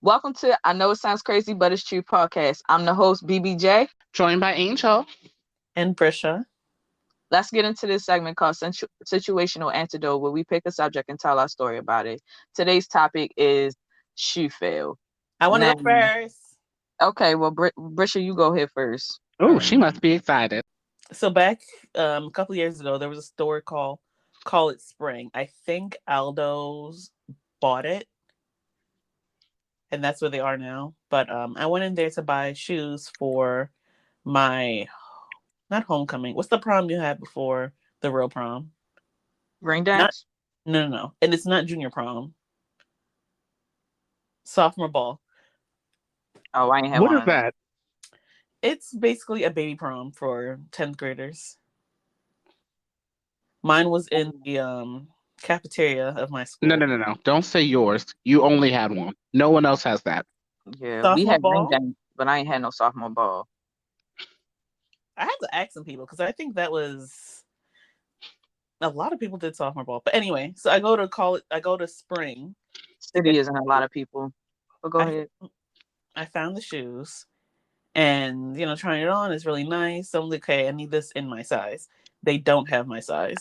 Welcome to I Know It Sounds Crazy, but It's True podcast. I'm the host, BBJ. Joined by Angel. And Brisha. Let's get into this segment called Situational Antidote, where we pick a subject and tell our story about it. Today's topic is shoe fail. I want to Now, go first. Okay, well, Brisha, you go ahead first. Oh, she must be excited. So back a couple years ago, there was a store called Call It Spring. I think Aldo's bought it, and that's where they are now. But I went in there to buy shoes for my, not homecoming. What's the prom you had before the real prom? Ring dance? No. And it's not junior prom. Sophomore ball. Oh, I ain't had What one. is that? It's basically a baby prom for 10th graders. Mine was in the cafeteria of my school. No. Don't say yours. You only had one. No one else has that. Yeah, we Sophomore had ring ball? dance, but I ain't had no sophomore ball. I had to ask some people because I think that was a lot of people did sophomore ball. But anyway, so I go to spring. City isn't a lot of people. But go ahead. I found the shoes and trying it on is really nice. So I'm like, okay, I need this in my size. They don't have my size.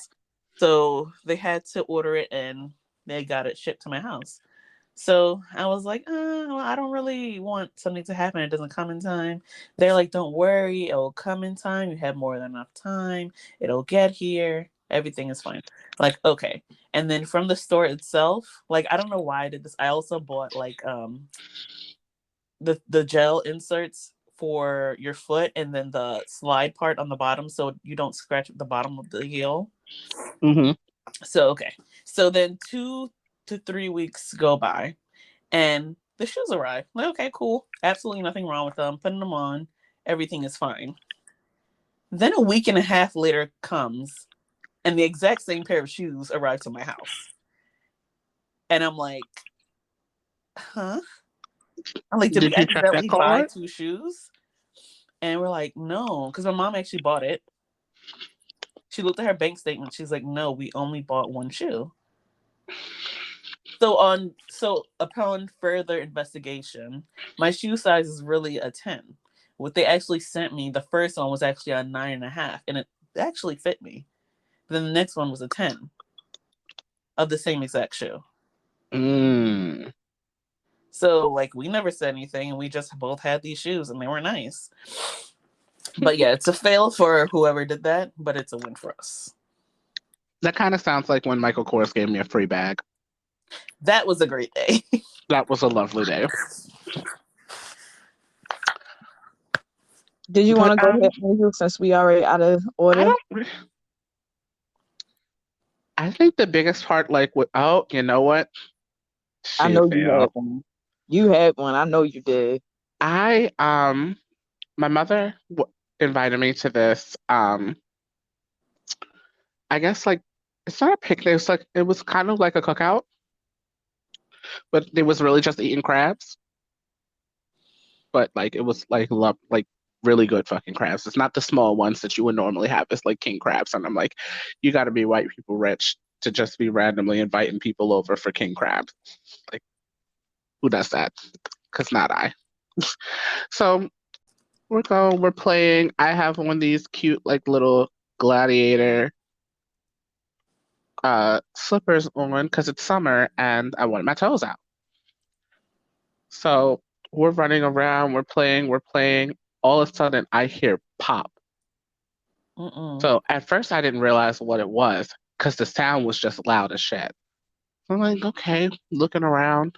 So they had to order it and they got it shipped to my house. So I was like, well, I don't really want something to happen. It doesn't come in time. They're like, don't worry. It'll come in time. You have more than enough time. It'll get here. Everything is fine. Like, okay. And then from the store itself, like, I don't know why I did this. I also bought like the gel inserts for your foot and then the slide part on the bottom so you don't scratch the bottom of the heel. Mm-hmm. So, okay. So then 2 to 3 weeks go by and the shoes arrive. Like, okay, cool. Absolutely nothing wrong with them. Putting them on. Everything is fine. Then a week and a half later comes and the exact same pair of shoes arrive to my house. And I'm like, huh? I'm like, did we you check that accidentally buy card? 2 shoes? And we're like, no, because my mom actually bought it. She looked at her bank statement. She's like, no, we only bought 1 shoe. So upon further investigation, my shoe size is really a 10. What they actually sent me, the first one was actually a 9.5, and it actually fit me. Then the next one was a 10 of the same exact shoe. Mm. So like we never said anything, and we just both had these shoes, and they were nice. But yeah, it's a fail for whoever did that, but it's a win for us. That kind of sounds like when Michael Kors gave me a free bag. That was a great day. That was a lovely day. Did you want to go ahead, Angel, since we already out of order? I think the biggest part, you know what? I know you had one. You had one. I know you did. My mother invited me to this, I guess it's not a picnic, it was kind of like a cookout, but it was really just eating crabs. But it was really good fucking crabs. It's not the small ones that you would normally have. It's like king crabs. And I'm like, you gotta be white people rich to just be randomly inviting people over for king crabs. Like, who does that? Because not I. So we're playing. I have one of these cute little gladiator slippers on because it's summer and I want my toes out. So we're running around, we're playing. All of a sudden I hear pop. So at first I didn't realize what it was because the sound was just loud as shit. I'm like, okay, looking around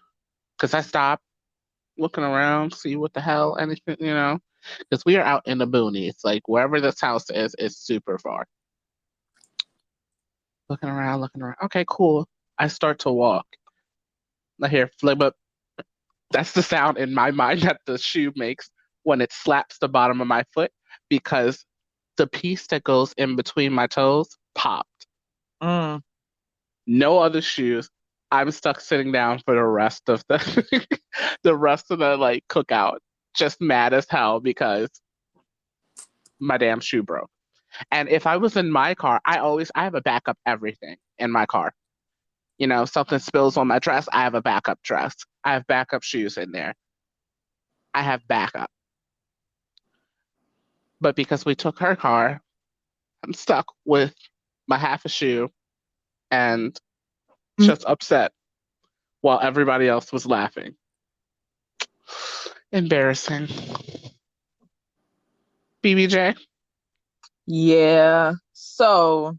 because I stopped looking around, see what the hell, anything, because we are out in the boonies. Like wherever this house is, it's super far. Looking around. Okay, cool. I start to walk. I hear flip up. That's the sound in my mind that the shoe makes when it slaps the bottom of my foot because the piece that goes in between my toes popped. No other shoes. I'm stuck sitting down for the rest of the cookout, just mad as hell because my damn shoe broke. And if I was in my car, I have a backup everything in my car. something spills on my dress, I have a backup dress. I have backup shoes in there. I have backup. But because we took her car, I'm stuck with my half a shoe and just upset while everybody else was laughing. Embarrassing. BBJ? Yeah. So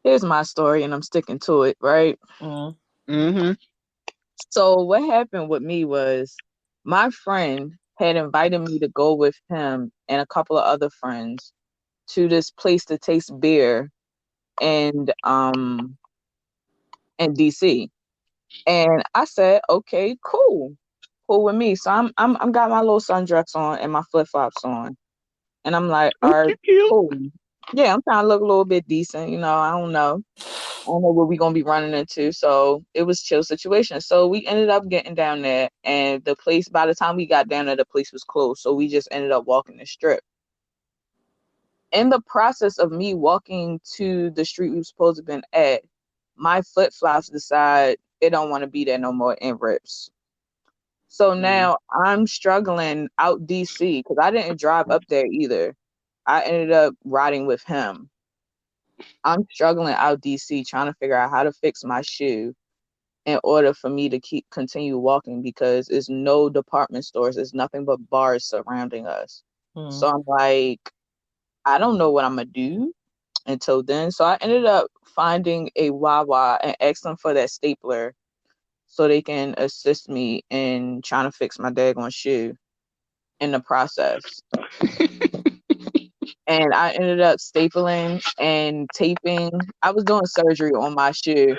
here's my story, and I'm sticking to it, right? Mm-hmm. So what happened with me was my friend had invited me to go with him and a couple of other friends to this place to taste beer and in DC. And I said, okay, cool with me. So I'm got my little sundress on and my flip flops on, and I'm like, all right, Cute. cool. Yeah, I'm trying to look a little bit decent. I don't know what we're gonna be running into. So it was chill situation. So we ended up getting down there, and the place. By the time we got down there, the place was closed. So we just ended up walking the strip. In the process of me walking to the street we were supposed to have been at, my flip flops decide they don't want to be there no more and rips. So now I'm struggling out DC because I didn't drive up there either. I ended up riding with him. I'm struggling out DC trying to figure out how to fix my shoe in order for me to continue walking because there's no department stores. There's nothing but bars surrounding us. So I'm like, I don't know what I'm gonna do until then. So I ended up finding a Wawa and asked them for that stapler so they can assist me in trying to fix my daggone shoe in the process. And I ended up stapling and taping. I was doing surgery on my shoe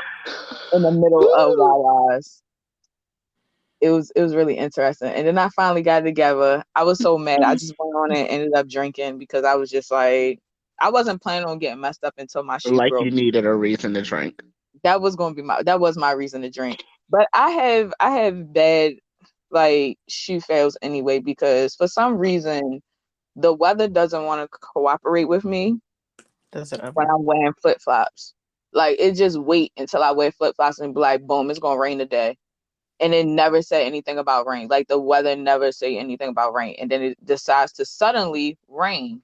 in the middle of Wawa's. It was really interesting. And then I finally got it together. I was so mad. I just went on and ended up drinking because I was just like, I wasn't planning on getting messed up until my shoe Like broke. you needed a reason to drink. That was my reason to drink. But I have bad like shoe fails anyway because for some reason the weather doesn't want to cooperate with me when I'm wearing flip flops. Like it just wait until I wear flip flops and be like, boom, it's gonna rain today. And it never said anything about rain. Like the weather never say anything about rain. And then it decides to suddenly rain.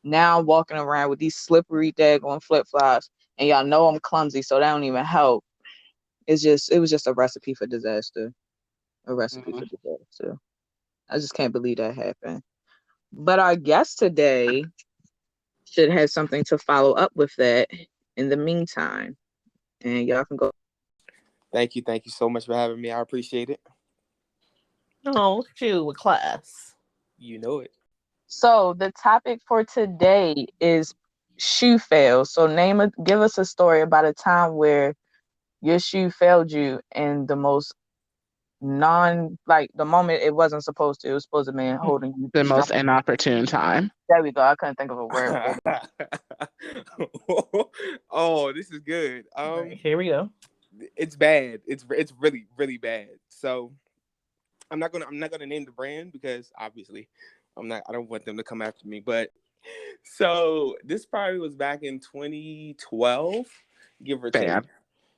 Now I'm walking around with these slippery daggone flip flops, and y'all know I'm clumsy, so that don't even help. It was just a recipe for disaster. A recipe for disaster. I just can't believe that happened. But our guest today should have something to follow up with that in the meantime. And y'all can go. Thank you so much for having me. I appreciate it. Oh, look at you with class. You know it. So the topic for today is shoe fails. So give us a story about a time where your shoe failed you in the most the moment it wasn't supposed to. It was supposed to be holding you. The most inopportune time. There we go. I couldn't think of a word. Oh, this is good. Right, here we go. It's bad. It's really, really bad. So I'm not gonna name the brand because obviously I don't want them to come after me. But so this probably was back in 2012, give or take.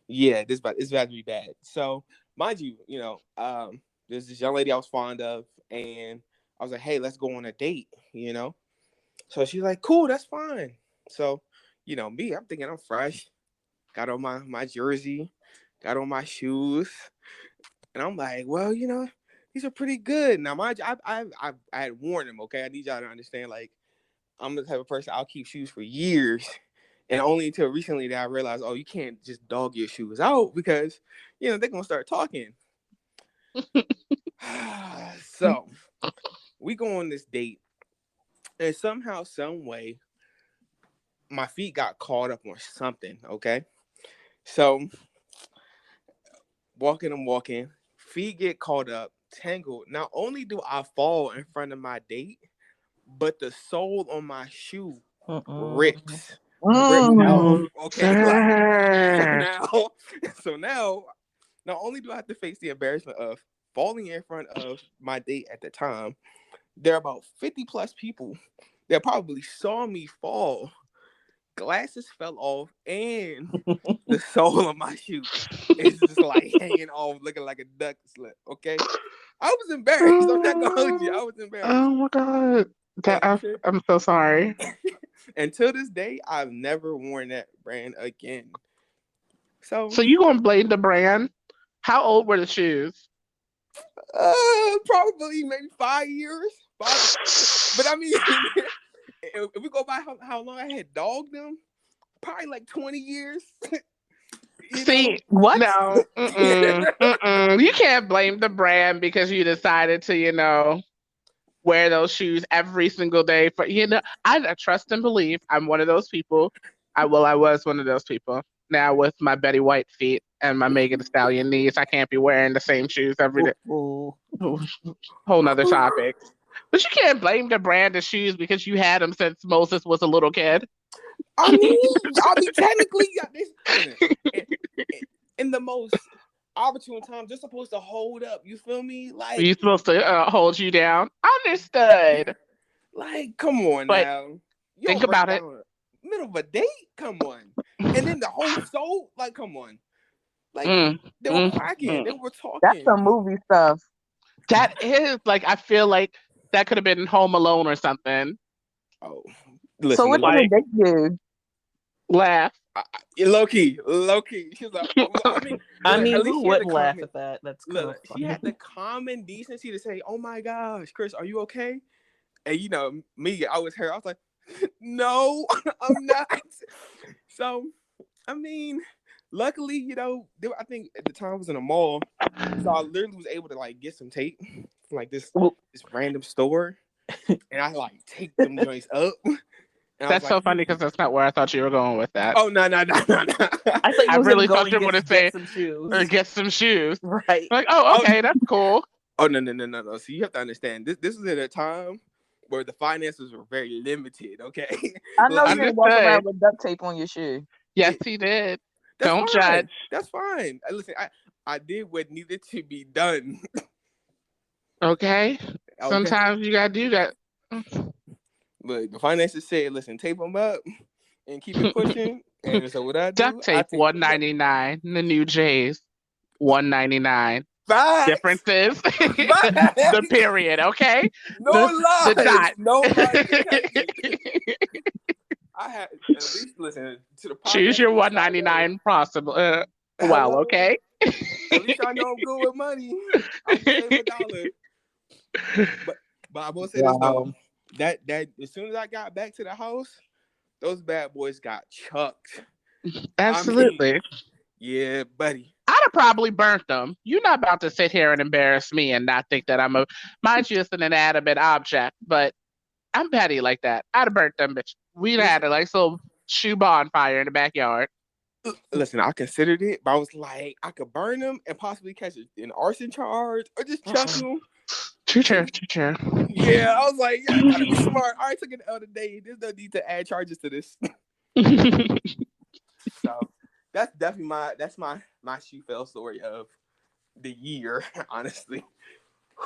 Yeah, it's about to be bad. So mind you, there's this young lady I was fond of, and I was like, hey, let's go on a date, So she's like, cool, that's fine. So, me, I'm thinking I'm fresh. Got on my jersey, got on my shoes, and I'm like, well, these are pretty good. Now, mind you, I had warned them, okay? I need y'all to understand, like, I'm the type of person I'll keep shoes for years. And only until recently that I realized, you can't just dog your shoes out because, they're going to start talking. So we go on this date, and somehow, some way, my feet got caught up on something, okay? So walking, feet get caught up, tangled. Not only do I fall in front of my date, but the sole on my shoe rips. Out. Okay. So now, not only do I have to face the embarrassment of falling in front of my date at the time, there are about 50 plus people that probably saw me fall glasses fell off, and the sole of my shoe is just like hanging off, looking like a duck slip. Okay, I was embarrassed. I'm not gonna hold you. I was embarrassed. Oh my God. I'm so sorry. And till this day, I've never worn that brand again. So you gonna blame the brand? How old were the shoes? probably maybe 5 years. But I mean, if we go by how long I had dogged them, probably like 20 years. See, What? no, you can't blame the brand because you decided to, wear those shoes every single day I trust and believe I'm one of those people. I was one of those people. Now with my Betty White feet and my Megan Thee Stallion knees, I can't be wearing the same shoes every day. Ooh. Whole nother topic. But you can't blame the brand of shoes because you had them since Moses was a little kid. I mean, technically, in the most opportune times, they're supposed to hold up. You feel me? Like You're supposed to hold you down. Understood. Like, come on But now. You think don't break about it. down middle of a date? Come on. And then the whole soul, like, come on. Like, they were cracking. They were talking. That's some movie stuff. That is like, I feel like that could have been Home Alone or something. Oh, listen. So what did they do? Laugh. Low key. She's like, I mean, at least who she had wouldn't the laugh common- at that? That's kind Look, of she funny. had the common decency to say, "Oh my gosh, Chris, are you okay?" And me, I was like, "No, I'm not." So, I mean, luckily, I think at the time I was in a mall, so I literally was able to like get some tape from like this random store, and I like taped them joints up. That's so funny because that's not where I thought you were going with that. Oh no! I thought you I was really gonna thought you were go going to say get some shoes. get some shoes. Right. Like, oh, okay, that's cool. Oh no! So you have to understand this is at a time where the finances were very limited. Okay. I know Like, you didn't walk around with duct tape on your shoe. Yes, he did. That's Don't fine. judge. That's fine. Listen, I did what needed to be done. Okay. Sometimes you gotta do that. But the finances said, "Listen, tape them up and keep it pushing." And so what I do? Duct tape $1.99. The new J's $1.99. Differences. The period. Okay. No the lies. dot. No lies. I had at least listen to the podcast. Choose your $1.99 possible. Well, okay. At least I know I'm good with money. I'll save $1. But I will say this though. That as soon as I got back to the house, those bad boys got chucked. Absolutely. I mean, yeah, buddy. I'd have probably burnt them. You're not about to sit here and embarrass me and not think that mind you, it's an inanimate object, but I'm petty like that. I'd have burnt them, bitch. We'd had a like little shoe bonfire in the backyard. Listen, I considered it, but I was like, I could burn them and possibly catch an arson charge or just chuck them. True. Yeah, I was like, yeah, I gotta be smart. I already took it the other day. There's no need to add charges to this. So that's definitely my shoe fail story of the year, honestly.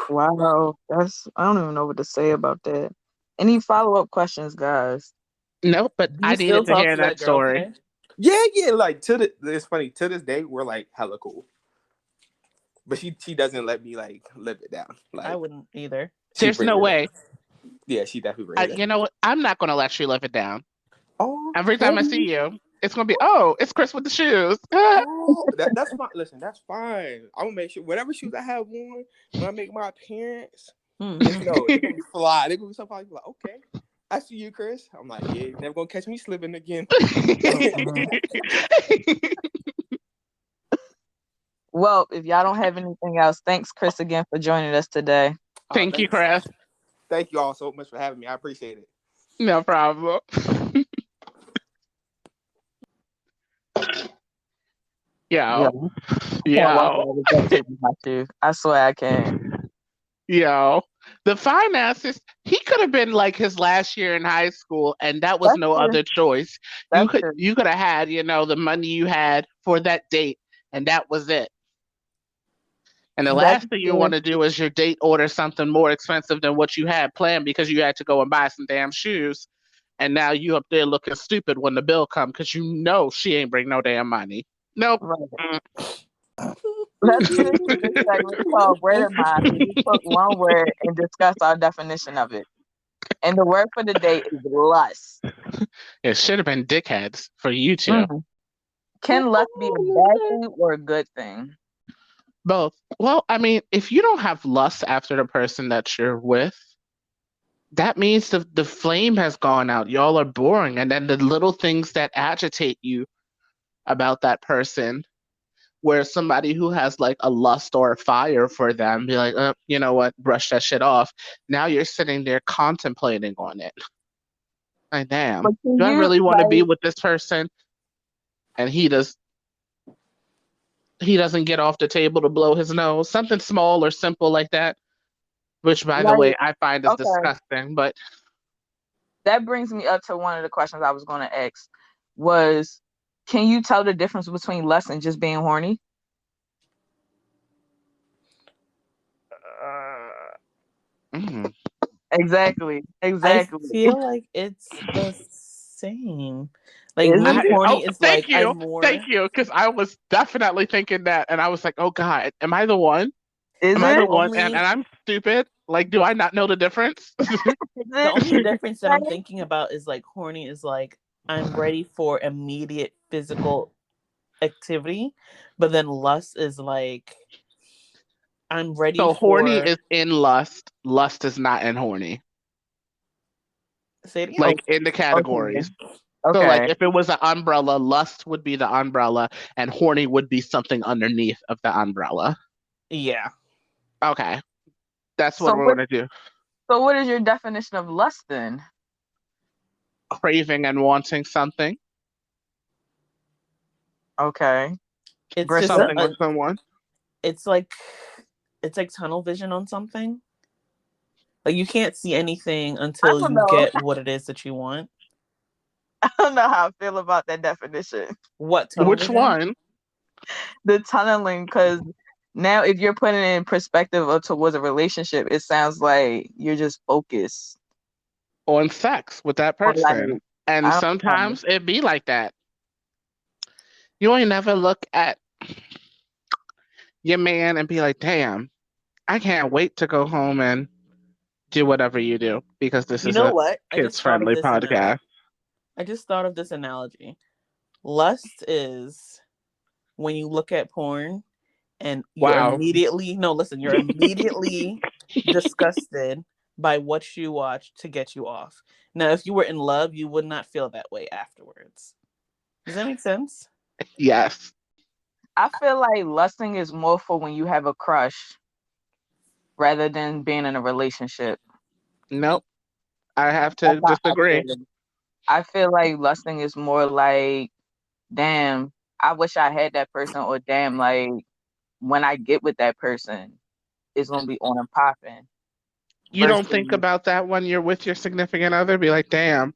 Wow, I don't even know what to say about that. Any follow-up questions, guys? Nope, but I needed to hear that story. Girl, Yeah, like it's funny, to this day, we're like hella cool. But she doesn't let me like live it down. Like, I wouldn't either. There's no way. Yeah, she definitely brings it. You know what? I'm not gonna let you live it down. Oh, every time I see you, it's gonna be, it's Chris with the shoes. That's fine. Listen, that's fine. I'm gonna make sure whatever shoes I have on when I make my appearance, it's gonna be fly. They're gonna be somebody like, okay, I see you, Chris. I'm like, yeah, you're never gonna catch me slipping again. Well, if y'all don't have anything else, thanks, Chris, again for joining us today. Thank you, Chris. Thank you all so much for having me. I appreciate it. No problem. Yo. I swear I can. Yo. The finances, he could have been like his last year in high school, and that was other choice. You could have had, the money you had for that date, and that was it. And the last thing you want to do is your date order something more expensive than what you had planned because you had to go and buy some damn shoes. and now you up there looking stupid when the bill come because you know she ain't bring no damn money. Nope. Right. Let's get into this segment called Word of Mine. We just put one word and discuss our definition of it. And the word for the day is lust. It should have been dickheads for you two. Mm. Can lust be a bad thing or a good thing? Both. Well, I mean, if you don't have lust after the person that you're with, that means the flame has gone out. Y'all are boring. And then the little things that agitate you about that person, where somebody who has like a lust or a fire for them, be like, you know what, brush that shit off. Now you're sitting there contemplating on it. Like, damn, But do I really want to be with this person? And he doesn't get off the table to blow his nose. Something small or simple like that. Which, by the way, I find is disgusting. But that brings me up to one of the questions I was going to ask was, can you tell the difference between lust and just being horny? Exactly. I feel like it's the same. Like Isn't being it? horny is like you. I'm more. Thank you, because I was definitely thinking that, and I was like, "Oh God, am I the one? Am I the one?" And I'm stupid. Like, do I not know the difference? The only difference that I'm thinking about is like horny is like I'm ready for immediate physical activity, but then lust is like I'm ready. So horny is in lust. Lust is not in horny. Say it again. Like in the categories. Okay. So like if it was an umbrella, lust would be the umbrella, and horny would be something underneath of the umbrella. Yeah. Okay. That's what we're gonna do. So what is your definition of lust then? Craving and wanting something. Okay. It's just something with someone. It's like tunnel vision on something. Like you can't see anything until you get what it is that you want. I don't know how I feel about that definition. What Which vision? One? The tunneling, because now if you're putting it in perspective towards a relationship, it sounds like you're just focused on sex with that person. And sometimes it be like that. You ain't never look at your man and be like, damn, I can't wait to go home and do whatever you do, because this is a kids-friendly podcast. I just thought of this analogy. Lust is when you look at porn and you're immediately disgusted by what you watch to get you off. Now, if you were in love, you would not feel that way afterwards. Does that make sense? Yes. I feel like lusting is more for when you have a crush rather than being in a relationship. Nope. I have to disagree. I feel like lusting is more like, damn, I wish I had that person, or damn, like when I get with that person, it's gonna be on and popping. You don't think about that when you're with your significant other? Be like, damn,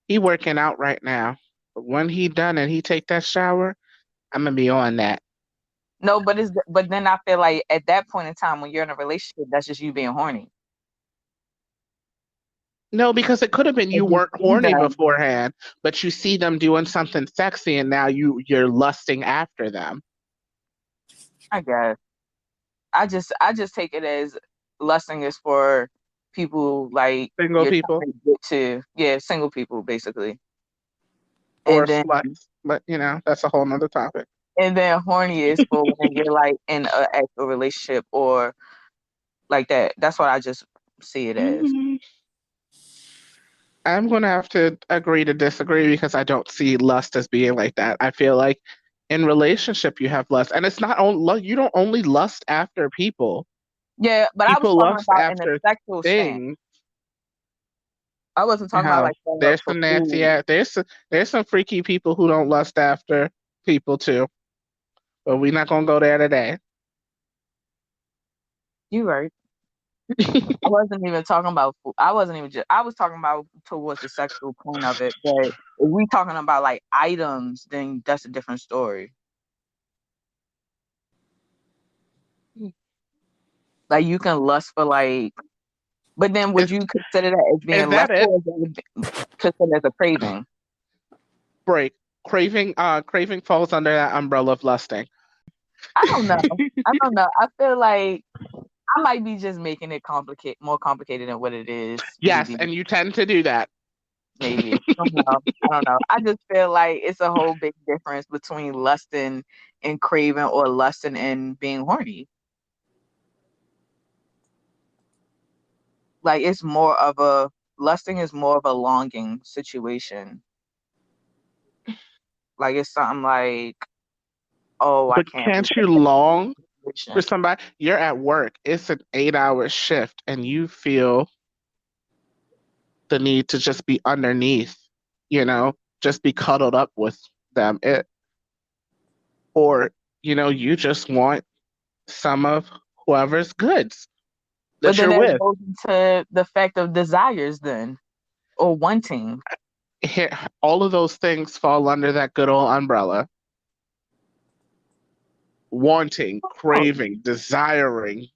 he working out right now. But when he done and he take that shower, I'm gonna be on that. No, but then I feel like at that point in time when you're in a relationship, that's just you being horny. No, because it could have been you weren't horny beforehand, but you see them doing something sexy and now you're lusting after them. I guess. I just take it as lusting is for people like single people. Single people basically. Or sluts, but that's a whole nother topic. And then horny is for when you're like in an actual relationship or like that. That's what I just see it as. Mm-hmm. I'm going to have to agree to disagree, because I don't see lust as being like that. I feel like in relationship you have lust, and it's not only you don't only lust after people. Yeah, but people I was talking about in a sexual thing. I wasn't talking about like there's some nasty there's some freaky people who don't lust after people too, but we're not gonna go there today. You're right. I wasn't even talking about. I was talking about towards the sexual point of it. But if we talking about like items, then that's a different story. Like you can lust for like, but then would you consider that as being lust? considered as a craving? Break. Craving falls under that umbrella of lusting. I don't know. I don't know. I feel like I might be just making it more complicated than what it is. Yes, Maybe. and you tend to do that. Maybe. I don't know. I don't know. I just feel like it's a whole big difference between lusting and craving or lusting and being horny. Like lusting is more of a longing situation. Like it's something like, oh, I But can't can't wait you long for for situation. somebody? You're at work. It's an 8-hour shift, and you feel the need to just be underneath, just be cuddled up with them. Or, you just want some of whoever's goods But that then you're that with. goes into the fact of desires then or wanting. Here, all of those things fall under that good old umbrella. Wanting, Oh, craving, desiring,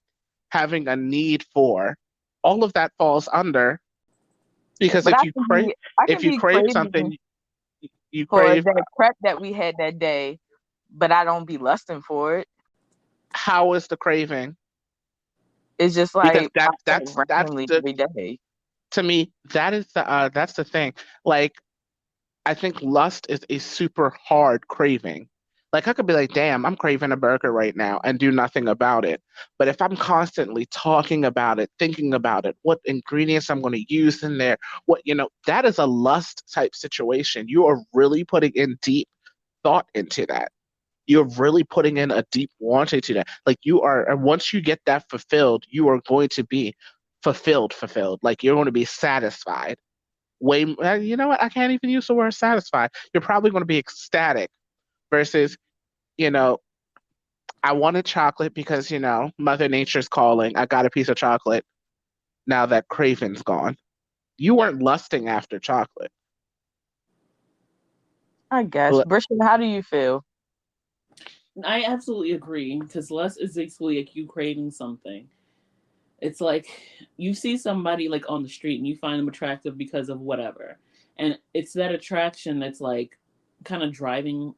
having a need for, all of that falls under because but if you crave I if can you be crave craving something, you for crave. that prep that we had that day, but I don't be lusting for it. How is the craving? It's just Because like that's pops up that's randomly the every day. to me that's the thing. Like, I think lust is a super hard craving. Like, I could be like, damn, I'm craving a burger right now and do nothing about it. But if I'm constantly talking about it, thinking about it, what ingredients I'm going to use in there, that is a lust type situation. You are really putting in deep thought into that. You're really putting in a deep wanting to that. Like, and once you get that fulfilled, you are going to be fulfilled. Like, you're going to be satisfied. You know what? I can't even use the word satisfied. You're probably going to be ecstatic versus, you know, I wanted chocolate because, Mother Nature's calling. I got a piece of chocolate. Now that craving's gone. You weren't lusting after chocolate. I guess. But Brishka, how do you feel? I absolutely agree because lust is basically like you craving something. It's like you see somebody like on the street and you find them attractive because of whatever. And it's that attraction that's like kind of driving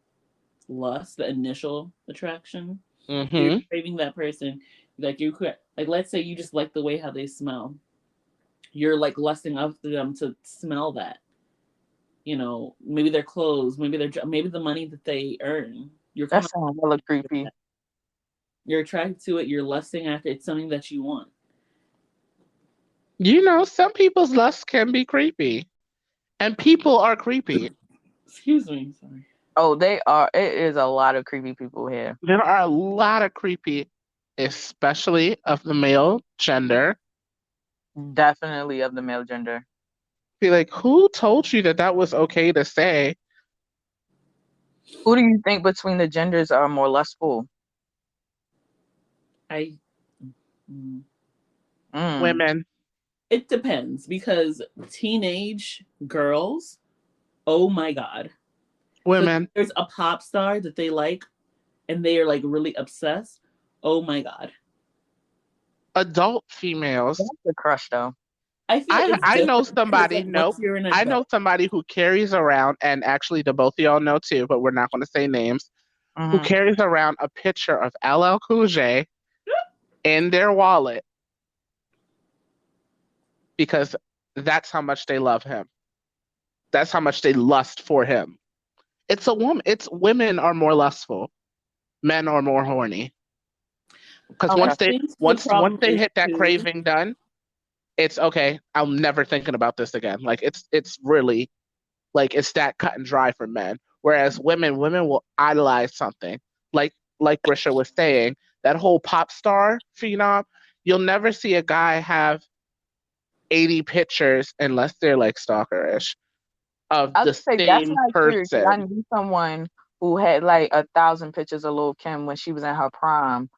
lust, the initial attraction. You're mm-hmm. craving that person. Like let's say you just like the way how they smell. You're like lusting after them to smell that. Maybe their clothes, maybe the money that they earn. You're That kind of sounds hella creepy. you're attracted to it. You're lusting after it's something that you want. Some people's lust can be creepy. And people are creepy. Excuse me, sorry. Oh, they are. It is a lot of creepy people here. There are a lot of creepy, especially of the male gender. Definitely of the male gender. Be like, who told you that that was okay to say? Who do you think between the genders are more lustful? I. mm, Women. It depends because teenage girls, oh my god. So Women. there's a pop star that they like and they are like really obsessed. Oh my god. Adult females. That's a crush though. I feel it's I know different because somebody, like once you're an I know adult. somebody who carries around, and actually the both of y'all know too, but we're not going to say names, who Mm-hmm. carries around a picture of LL Cool J in their wallet because that's how much they love him. That's how much they lust for him. It's a woman. It's women are more lustful. Men are more horny. Because Okay. once I they think the once once problem they is hit that too. craving done, it's okay. I'm never thinking about this again. Like, it's really like it's that cut and dry for men. Whereas women will idolize something. Like Grisha was saying, that whole pop star phenom, you'll never see a guy have 80 pictures unless they're like stalkerish of I the would say that's same not true. 'Cause I person knew someone who had like 1,000 pictures of Lil Kim when she was in her prime,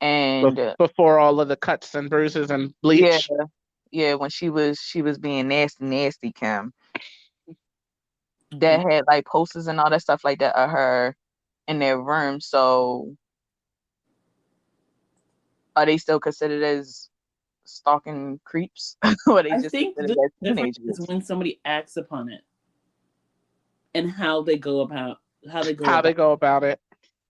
and before all of the cuts and bruises and yeah, bleach. yeah, when she was being nasty Kim, that had like posters and all that stuff like that of her in their room. So are they still considered as stalking creeps, or they I just think consider the that difference teenagers. is when somebody acts upon it and how they go about it.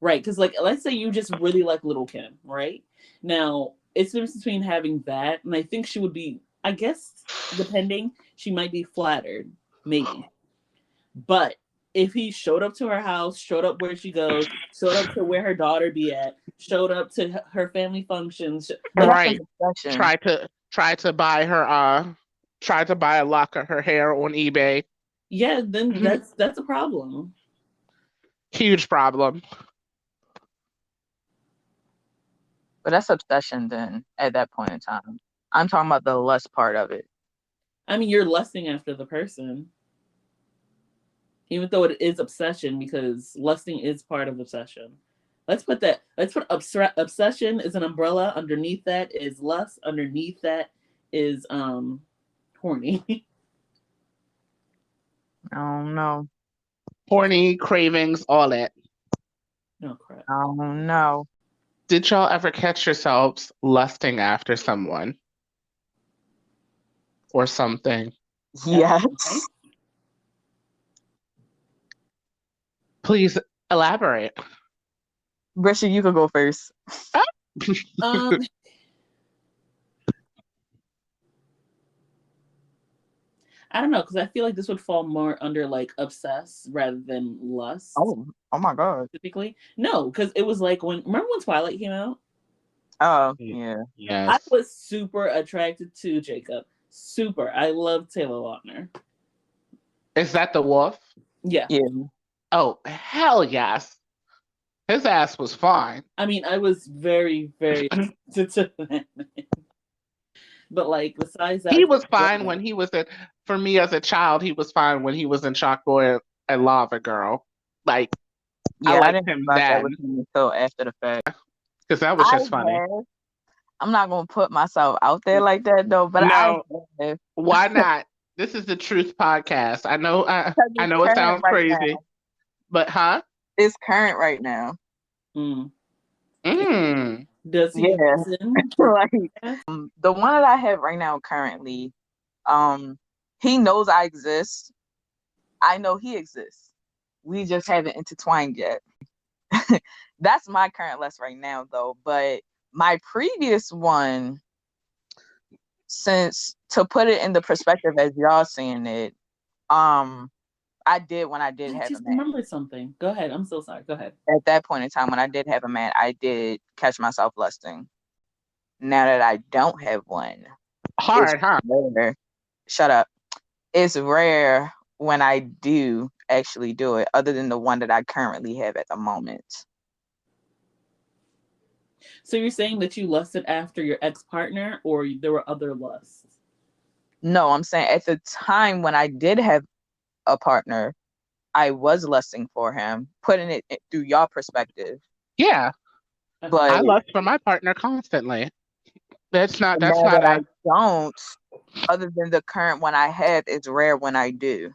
right. Because like let's say you just really like Little Kim, right? Now it's the difference between having that, and I think she would be, I guess, depending, she might be flattered, maybe. But if he showed up to her house, showed up where she goes, showed up to where her daughter be at, showed up to her family functions, But like, that's Right. an obsession. Try to buy her try to buy a lock of her hair on eBay. yeah, then that's a problem. Huge problem. But that's obsession then at that point in time. I'm talking about the lust part of it. I mean, you're lusting after the person, even though it is obsession, because lusting is part of obsession. Let's put obsession is an umbrella. Underneath that is lust. Underneath that is horny. I don't know. Horny, cravings, all that. Oh crap. I don't know. Did y'all ever catch yourselves lusting after someone? Or something? Yes. Okay. Please elaborate. Brisha, you could go first. Um, I don't know, because I feel like this would fall more under like obsess rather than lust. Oh my God. Typically, no, because it was like remember when Twilight came out? Oh yeah. I Yes. was super attracted to Jacob. Super. I love Taylor Lautner. Is that the wolf? Yeah. Yeah. Oh, hell yes. His ass was fine. I mean, I was very, very attracted to that man. But like besides that, He was fine when he was for me as a child, he was fine when he was in Chalk Boy and Lava Girl. Like, Yeah, I I liked didn't him think about that then. with him until after the fact. Because that was just funny. I'm not gonna put myself out there like that though, but No. I have. Why not? This is the Truth Podcast. I know it sounds crazy. Now. But It's current right now. Does he listen? Like the one that I have right now currently, he knows I exist. I know he exists. We just haven't intertwined yet. That's my current list right now though. But my previous one, since to put it in the perspective as y'all seeing it, I did when I did have a man. I remembered something. Go ahead. I'm so sorry. Go ahead. At that point in time when I did have a man, I did catch myself lusting. Now that I don't have one, hard, huh? Rare. Shut up. It's rare when I do actually do it, other than the one that I currently have at the moment. So you're saying that you lusted after your ex-partner, or there were other lusts? No, I'm saying at the time when I did have a partner, I was lusting for him, putting it through your perspective. Yeah. But I lust for my partner constantly. That's not I don't, other than the current one I have, it's rare when I do.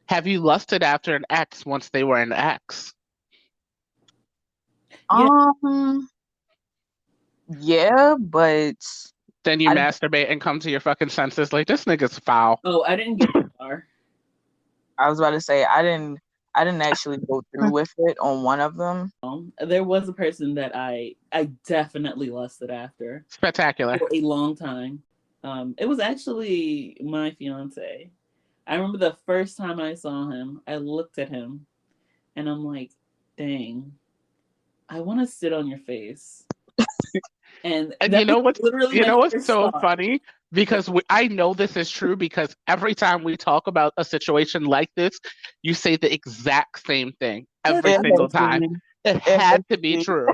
Have you lusted after an ex once they were an ex? Yeah, but then you masturbate and come to your fucking senses like, this nigga's foul. Oh, I didn't get that far. I was about to say I didn't actually go through with it on one of them. There was a person that I definitely lusted after. Spectacular. For a long time. It was actually my fiance. I remember the first time I saw him, I looked at him and I'm like, dang, I want to sit on your face. And you know what's so thought. funny? Because I know this is true because every time we talk about a situation like this, you say the exact same thing every single time. It had to be true.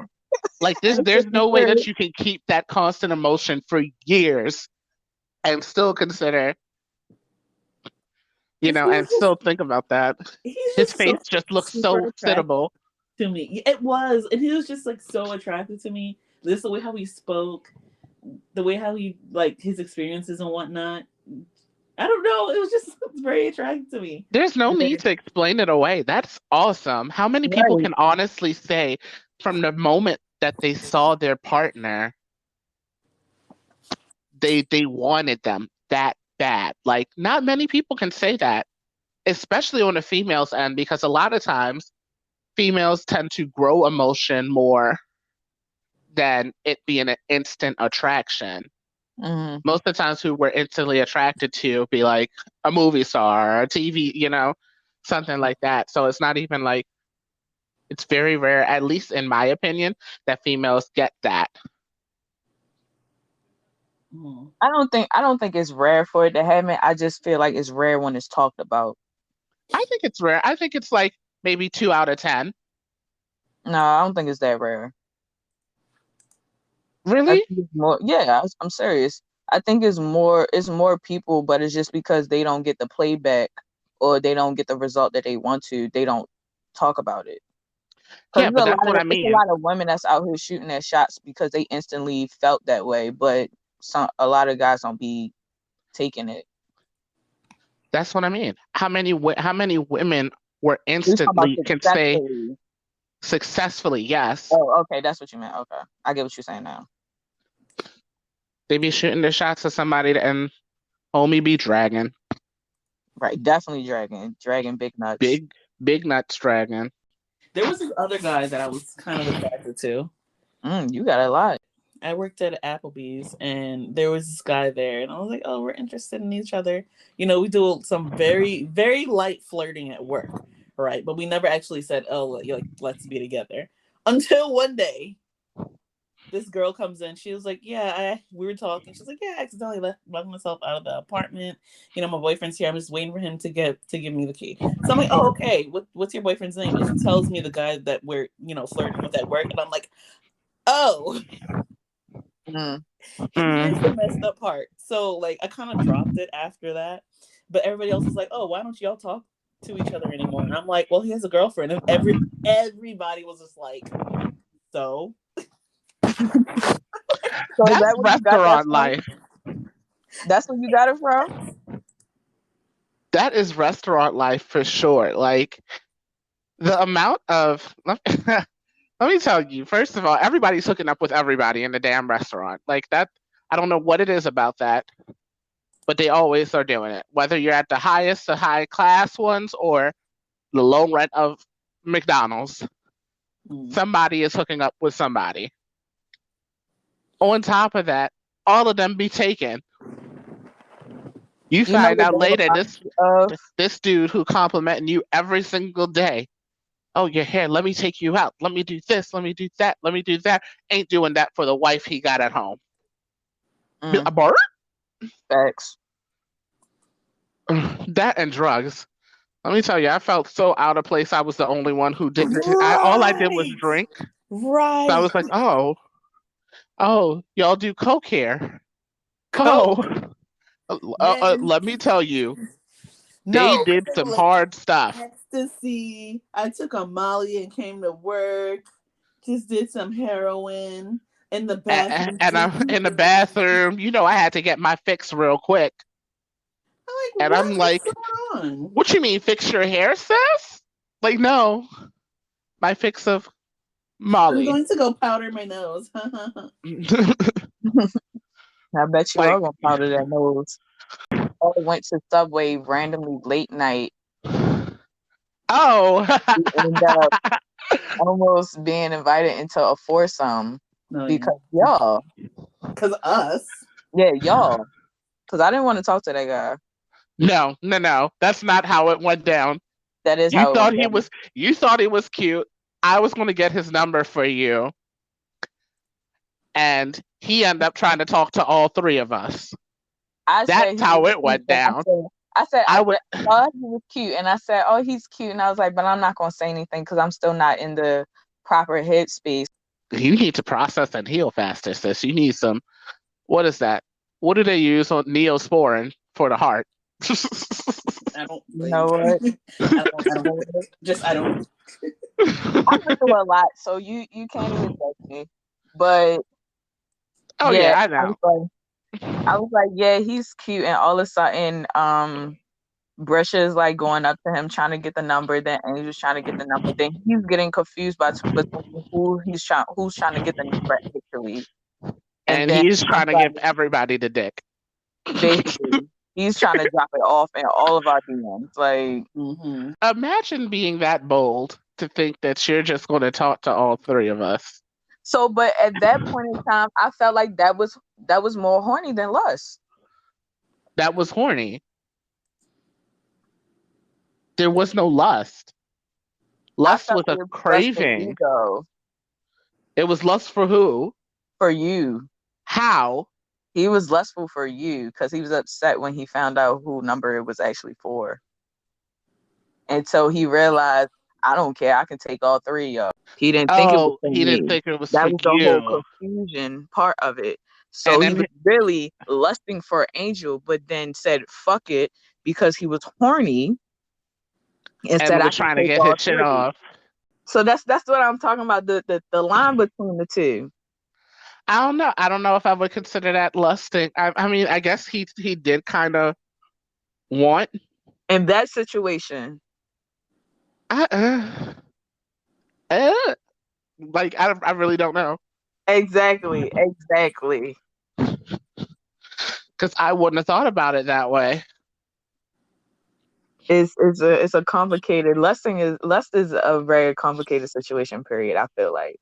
Like there's no way that you can keep that constant emotion for years and still consider, and still think about that. His face just looks so sittable to me. It was, and he was just like so attractive to me. This the way how he spoke, the way how he like his experiences and whatnot. I don't know. It was just very attractive to me. There's no need to explain it away. That's awesome. How many people can honestly say from the moment that they saw their partner they wanted them that bad. Like, not many people can say that, especially on the females end, because a lot of times females tend to grow emotion more than it being an instant attraction. Mm-hmm. Most of the times who we're instantly attracted to be like a movie star or a TV, something like that. So it's not even like, it's very rare, at least in my opinion, that females get that. Mhm. I don't think it's rare for it to happen. I just feel like it's rare when it's talked about. I think it's rare. I think it's like maybe 2 out of 10. No, I don't think it's that rare. I Really? think it's more. Yeah, I'm serious. I think it's more people, but it's just because they don't get the playback or they don't get the result that they want to. They don't talk about it. Yeah, Because but that's what I it's a mean. lot of women that's out here shooting their shots because they instantly felt that way, but a lot of guys don't be taking it. That's what I mean. How many women were You're talking about instantly can say successfully. successfully, yes. Oh, okay, that's what you meant. Okay, I get what you're saying now. They be shooting their shots at somebody and homie be dragging. Right, definitely dragging big nuts. Big nuts dragging. There was this other guy that I was kind of attracted to. You got a lot. I worked at Applebee's and there was this guy there and I was like, oh, we're interested in each other. We do some very, very light flirting at work, right? But we never actually said, oh, let's be together. Until one day, this girl comes in. She was like, yeah, we were talking. She's like, yeah, I accidentally left myself out of the apartment. My boyfriend's here. I'm just waiting for him to give me the key. So I'm like, oh, okay. What's your boyfriend's name? And she tells me the guy that we're, flirting with at work. And I'm like, oh. Mm. Here's the messed up part. So I kind of dropped it after that, but everybody else was like, "Oh, why don't y'all talk to each other anymore?" And I'm like, "Well, he has a girlfriend." And everybody was just like, "So." So That's restaurant life. That's where you got it from? That is restaurant life for sure. Like, the amount of let me tell you, first of all, everybody's hooking up with everybody in the damn restaurant. Like that, I don't know what it is about that, but they always are doing it. Whether you're at the high class ones or the low rent of McDonald's, somebody is hooking up with somebody. On top of that, all of them be taken. You find out later this dude who complimenting you every single day. Oh, your hair, let me take you out. Let me do this. Let me do that. Let me do that. Ain't doing that for the wife he got at home. A bird? Facts. That and drugs. Let me tell you, I felt so out of place. I was the only one who didn't. All I did was drink. Right. So I was like, oh, y'all do coke here. Coke. Let me tell you, they did some hard stuff. Ecstasy. I took a Molly and came to work. Just did some heroin in the bathroom. And I'm in the bathroom. I had to get my fix real quick. I'm like, what you mean, fix your hair, sis? Like, no. My fix of Molly. I'm going to go powder my nose. I bet you are going to powder that nose. I went to Subway randomly late night. Oh. Ended up almost being invited into a foursome because y'all. Because us. Yeah, y'all. Because I didn't want to talk to that guy. No. That's not how it went down. That is you how thought it went down. You thought he was cute. I was going to get his number for you. And he ended up trying to talk to all three of us. That's how it went down. I thought he was cute. And I said, oh, he's cute. And I was like, but I'm not going to say anything because I'm still not in the proper headspace. You need to process and heal faster, sis. You need some, what is that? What do they use on Neosporin for the heart? I don't. You know what? I don't. I've been through a lot, so you can't even judge me. But I know. I was like, yeah, he's cute, and all of a sudden, Brescia is like going up to him trying to get the number. Then Angel's trying to get the number. Then he's getting confused by who's trying to get the number actually. And then he's trying to like, give everybody the dick. basically, he's trying to drop it off in all of our DMs. Like, Mm-hmm. Imagine being that bold to think that you're just going to talk to all three of us. so, but at that point in time, I felt like that was more horny than lust. That was horny. There was no lust. Lust was a craving. Ego It was lust for who? for you. How? He was lustful for you because he was upset when he found out who number it was actually for. And so he realized, I don't care. I can take all three of y'all. He didn't think it was for he didn't me. think it was That for was the you. whole confusion part of it. So And he then- was really lusting for Angel, but then said fuck it because he was horny. And Instead, I was can trying to take get all his shit three. off. So that's what I'm talking about. The line between the two. I don't know. I don't know if I would consider that lusting. I mean, I guess he did kind of want. In that situation, Like I really don't know exactly. because I wouldn't have thought about it that way. It's a complicated lust is a very complicated situation. Period. I feel like.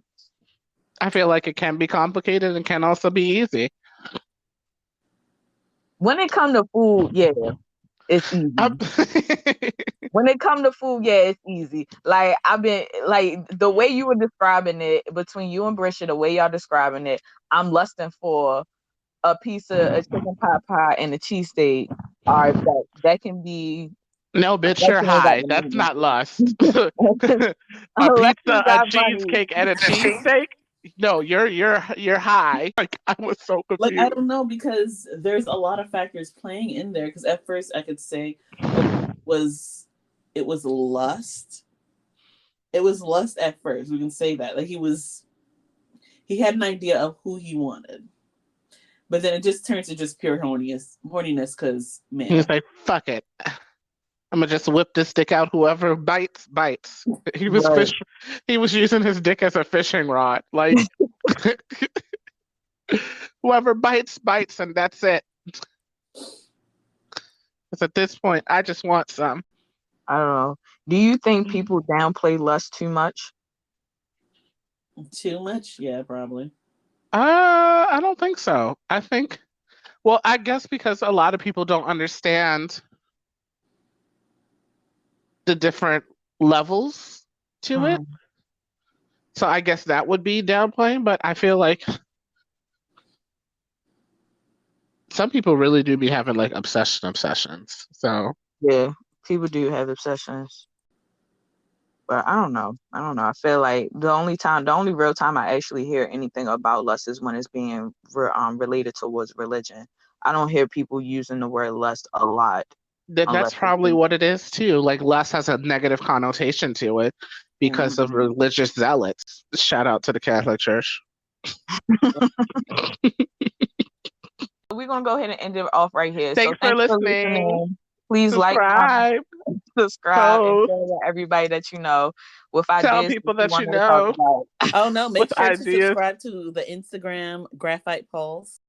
I feel like it can be complicated and can also be easy. When it comes to food, yeah, it's easy. When it comes to food, yeah, it's easy. Like I've been like the way you were describing it between you and Brisha, the way y'all describing it, I'm lusting for a piece of a chicken pot pie and a cheesesteak. All right, that can be. No, bitch, you're high. That's not lust. A pizza, a cheesecake, and a cheesesteak. No, you're high. Like I was so confused. Like I don't know because there's a lot of factors playing in there. Because at first I could say it was lust. It was lust at first. We can say that. Like he had an idea of who he wanted, but then it just turns to just pure horniness. Because man, He was like, "Fuck it, I'm gonna just whip this dick out. Whoever bites." He was Right. He was using his dick as a fishing rod. Like whoever bites, and that's it. Because at this point, I just want some. I don't know. Do you think people downplay lust too much? too much. Yeah, probably. I don't think so. I think, well, I guess because a lot of people don't understand the different levels to it. So I guess that would be downplaying, but I feel like some people really do be having like obsessions. So Yeah, people do have obsessions. But I don't know. I feel like the only real time I actually hear anything about lust is when it's being related towards religion. I don't hear people using the word lust a lot. that's probably what it is too. Like lust has a negative connotation to it because of religious zealots. Shout out to the Catholic Church. We're gonna go ahead and end it off right here. Thanks for listening. Please subscribe. subscribe, and share everybody that you know with ideas. Tell people that you know. Oh no, make With sure ideas. to subscribe to the Instagram Graphite Pulse.